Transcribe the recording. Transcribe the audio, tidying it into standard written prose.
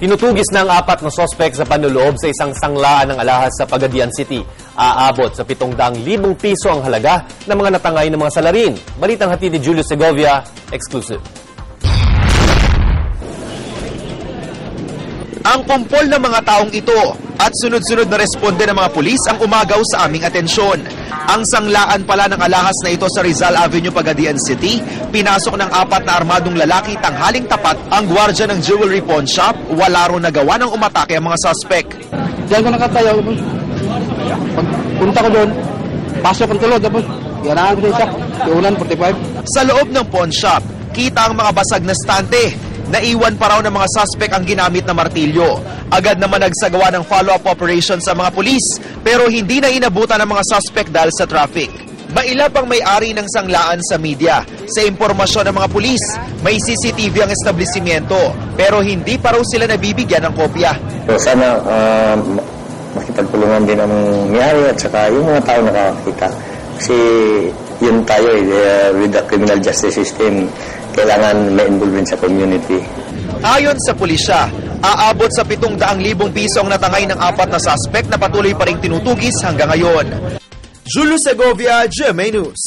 Tinutugis ng 4 na sospek sa panloloob sa isang sanglaan ng alahas sa Pagadian City. Aabot sa 700,000 piso ang halaga ng mga natangay ng mga salarin. Balitang hatid ni Julio Segovia, exclusive. Ang kumpol ng mga taong ito at sunod-sunod na responde ng mga pulis ang umagaw sa aming atensyon. Ang sanglaan pala ng alahas na ito sa Rizal Avenue, Pagadian City, pinasok ng 4 na armadong lalaki tanghaling tapat ang gwardya ng jewelry pawn shop, wala ro nagawa ng umatake ang mga suspect. Diyan ko nakatayo. Punta ko doon, pasok ang tulog, tapos yanaan ko isa, iulan 45. Sa loob ng pawn shop, kita ang mga basag na stante. Naiwan pa raw ng mga suspect ang ginamit na martilyo. Agad naman nagsagawa ng follow-up operation sa mga pulis, pero hindi na inabutan ng mga suspect dahil sa traffic. Mailap ang may-ari ng sanglaan sa media. Sa impormasyon ng mga pulis, may CCTV ang establishmento, pero hindi pa raw sila nabibigyan ng kopya. So sana makipagtulungan din ang may-ari at saka yung mga tao nakakita. Kasi yun tayo with the criminal justice system, kailangan may involvement sa community. Ayon sa pulisya, aabot sa 700,000 piso ang natangay ng 4 na suspect na patuloy pa ring tinutugis hanggang ngayon. Julio Segovia, GMA News.